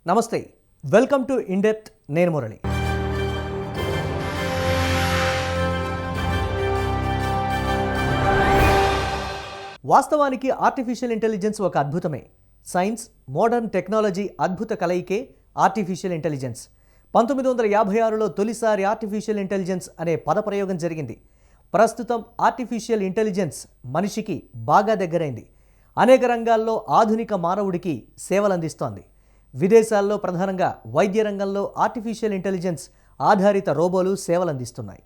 నమస్తే, welcome to in depth. నేను మురళి. వాస్తవానికి ఆర్టిఫిషియల్ ఇంటెలిజెన్స్ ఒక అద్భుతమే. సైన్స్, మోడర్న్ టెక్నాలజీ అద్భుత కలయికే ఆర్టిఫిషియల్ ఇంటెలిజెన్స్. 1956లో తొలిసారి ఆర్టిఫిషియల్ ఇంటెలిజెన్స్ అనే పదప్రయోగం జరిగింది. ప్రస్తుతం ఆర్టిఫిషియల్ ఇంటెలిజెన్స్ మనిషికి బాగా దగ్గరైంది. అనేక రంగాల్లో ఆధునిక మానవుడికి సేవలందిస్తోంది. విదేశాల్లో ప్రధానంగా వైద్య రంగంలో ఆర్టిఫిషియల్ ఇంటెలిజెన్స్ ఆధారిత రోబోలు సేవలందిస్తున్నాయి.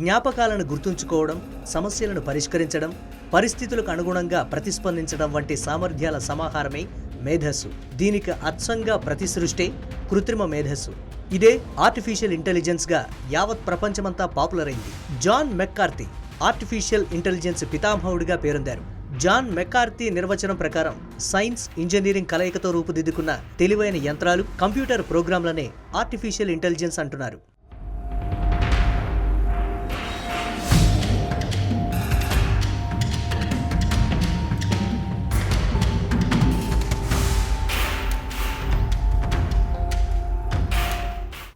జ్ఞాపకాలను గుర్తుంచుకోవడం, సమస్యలను పరిష్కరించడం, పరిస్థితులకు అనుగుణంగా ప్రతిస్పందించడం వంటి సామర్థ్యాల సమాహారమే మేధస్సు. దీనికి అచ్చంగా ప్రతిసృష్టే కృత్రిమ మేధస్సు. ఇదే ఆర్టిఫిషియల్ ఇంటెలిజెన్స్గా యావత్ ప్రపంచమంతా పాపులర్ అయింది. జాన్ మెక్కార్థీ ఆర్టిఫిషియల్ ఇంటెలిజెన్స్ పితామహుడిగా పేరొందారు. జాన్ మెక్కార్థీ నిర్వచనం ప్రకారం సైన్స్, ఇంజనీరింగ్ కలయికతో రూపుదిద్దుకున్న తెలివైన యంత్రాలు, కంప్యూటర్ ప్రోగ్రాంలనే ఆర్టిఫిషియల్ ఇంటెలిజెన్స్ అంటున్నారు.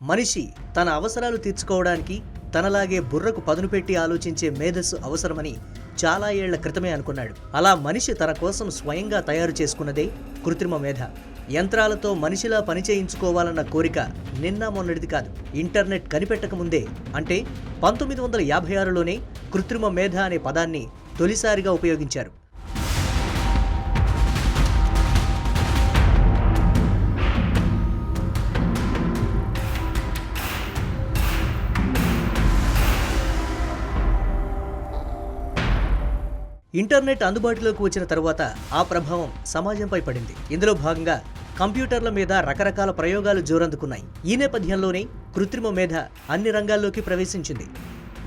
మనిషి తన అవసరాలు తీర్చుకోవడానికి తనలాగే బుర్రకు పదును పెట్టి ఆలోచించే మేధస్సు అవసరమని చాలా ఏళ్ల క్రితమే అనుకున్నాడు. అలా మనిషి తన కోసం స్వయంగా తయారు చేసుకున్నదే కృత్రిమ మేధ. యంత్రాలతో మనిషిలా పనిచేయించుకోవాలన్న కోరిక నిన్న మొన్నటిది కాదు. ఇంటర్నెట్ కనిపెట్టక ముందే, అంటే 1956లోనే కృత్రిమ మేధ అనే పదాన్ని తొలిసారిగా ఉపయోగించారు. ఇంటర్నెట్ అందుబాటులోకి వచ్చిన తరువాత ఆ ప్రభావం సమాజంపై పడింది. ఇందులో భాగంగా కంప్యూటర్ల మీద రకరకాల ప్రయోగాలు జోరందుకున్నాయి. ఈ నేపథ్యంలోనే కృత్రిమ మేధ అన్ని రంగాల్లోకి ప్రవేశించింది.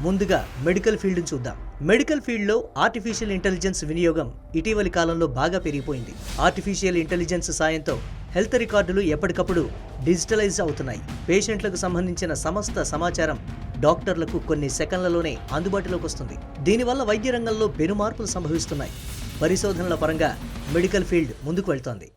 ముందుగా మెడికల్ ఫీల్డ్ని చూద్దాం. మెడికల్ ఫీల్డ్లో ఆర్టిఫిషియల్ ఇంటెలిజెన్స్ వినియోగం ఇటీవలి కాలంలో బాగా పెరిగిపోయింది. ఆర్టిఫిషియల్ ఇంటెలిజెన్స్ సాయంతో హెల్త్ రికార్డులు ఎప్పటికప్పుడు డిజిటలైజ్ అవుతున్నాయి. పేషెంట్లకు సంబంధించిన సమస్త సమాచారం డాక్టర్లకు కొన్ని సెకన్లలోనే అందుబాటులోకి వస్తుంది. దీనివల్ల వైద్య రంగంలో పెనుమార్పులు సంభవిస్తున్నాయి. పరిశోధనల పరంగా మెడికల్ ఫీల్డ్ ముందుకు వెళ్తోంది.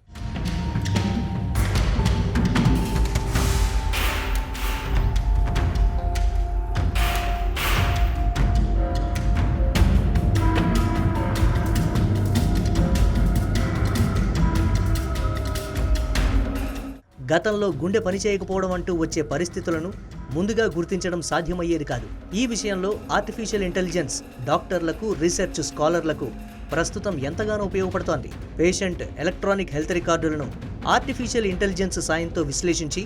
గతంలో గుండె పనిచేయకపోవడం అంటూ వచ్చే పరిస్థితులను ముందుగా గుర్తించడం సాధ్యమయ్యేది కాదు. ఈ విషయంలో ఆర్టిఫిషియల్ ఇంటెలిజెన్స్ డాక్టర్లకు, రీసెర్చ్ స్కాలర్లకు ప్రస్తుతం ఎంతగానో ఉపయోగపడుతోంది. పేషెంట్ ఎలక్ట్రానిక్ హెల్త్ రికార్డులను ఆర్టిఫిషియల్ ఇంటెలిజెన్స్ సాయంతో విశ్లేషించి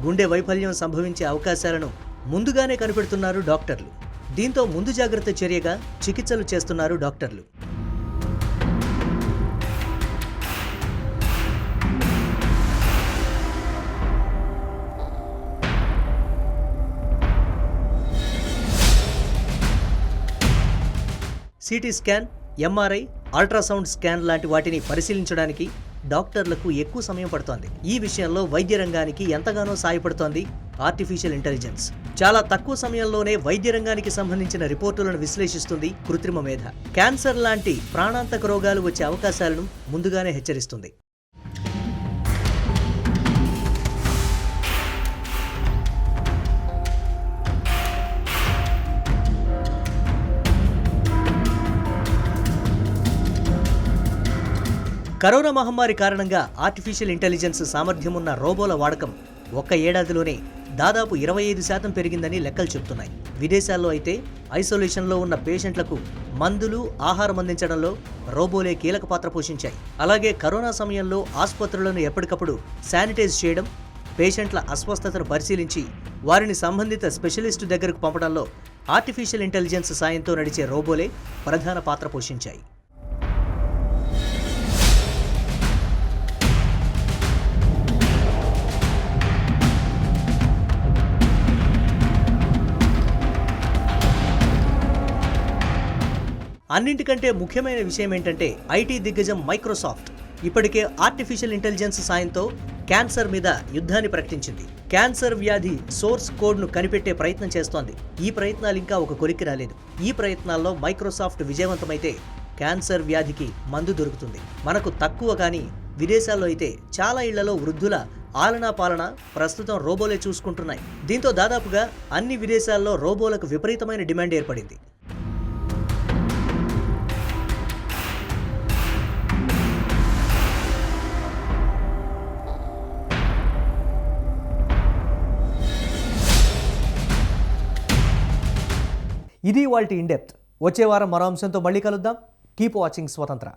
గుండె వైఫల్యం సంభవించే అవకాశాలను ముందుగానే కనిపెడుతున్నారు డాక్టర్లు. దీంతో ముందు జాగ్రత్త చర్యగా చికిత్సలు చేస్తున్నారు డాక్టర్లు. CT scan, MRI, ultrasound scan లాంటి వాటిని పరిశీలించడానికి డాక్టర్లకు ఎక్కువ సమయం పడుతోంది. ఈ విషయంలో వైద్య రంగానికి ఎంతగానో సాయపడుతోంది ఆర్టిఫిషియల్ ఇంటెలిజెన్స్. చాలా తక్కువ సమయంలోనే వైద్య రంగానికి సంబంధించిన రిపోర్టులను విశ్లేషిస్తుంది కృత్రిమ మేధ. క్యాన్సర్ లాంటి ప్రాణాంతక రోగాలు వచ్చే అవకాశాలను ముందుగానే హెచ్చరిస్తుంది. కరోనా మహమ్మారి కారణంగా ఆర్టిఫిషియల్ ఇంటెలిజెన్స్ సామర్థ్యం ఉన్న రోబోల వాడకం ఒక్క ఏడాదిలోనే దాదాపు 25% పెరిగిందని లెక్కలు చెబుతున్నాయి. విదేశాల్లో అయితే ఐసోలేషన్లో ఉన్న పేషెంట్లకు మందులు, ఆహారం అందించడంలో రోబోలే కీలక పాత్ర పోషించాయి. అలాగే కరోనా సమయంలో ఆసుపత్రులను ఎప్పటికప్పుడు శానిటైజ్ చేయడం, పేషెంట్ల అస్వస్థతను పరిశీలించి వారిని సంబంధిత స్పెషలిస్టు దగ్గరకు పంపడంలో ఆర్టిఫిషియల్ ఇంటెలిజెన్స్ సాయంతో నడిచే రోబోలే ప్రధాన పాత్ర పోషించాయి. అన్నింటికంటే ముఖ్యమైన విషయం ఏంటంటే ఐటీ దిగ్గజం మైక్రోసాఫ్ట్ ఇప్పటికే ఆర్టిఫిషియల్ ఇంటెలిజెన్స్ సాయంతో క్యాన్సర్ మీద యుద్ధాన్ని ప్రకటించింది. క్యాన్సర్ వ్యాధి సోర్స్ కోడ్ను కనిపెట్టే ప్రయత్నం చేస్తోంది. ఈ ప్రయత్నాలు ఇంకా ఒక కొలిక్కి రాలేదు. ఈ ప్రయత్నాల్లో మైక్రోసాఫ్ట్ విజయవంతమైతే క్యాన్సర్ వ్యాధికి మందు దొరుకుతుంది. మనకు తక్కువ కానీ విదేశాల్లో అయితే చాలా ఇళ్లలో వృద్ధుల ఆలనా పాలన ప్రస్తుతం రోబోలే చూసుకుంటున్నాయి. దీంతో దాదాపుగా అన్ని విదేశాల్లో రోబోలకు విపరీతమైన డిమాండ్ ఏర్పడింది. ఇది ఇవాల్టి ఇన్ డెప్త్. వచ్చే వారం మరో అంశంతో మళ్ళీ కలుద్దాం. కీప్ వాచింగ్ స్వతంత్ర.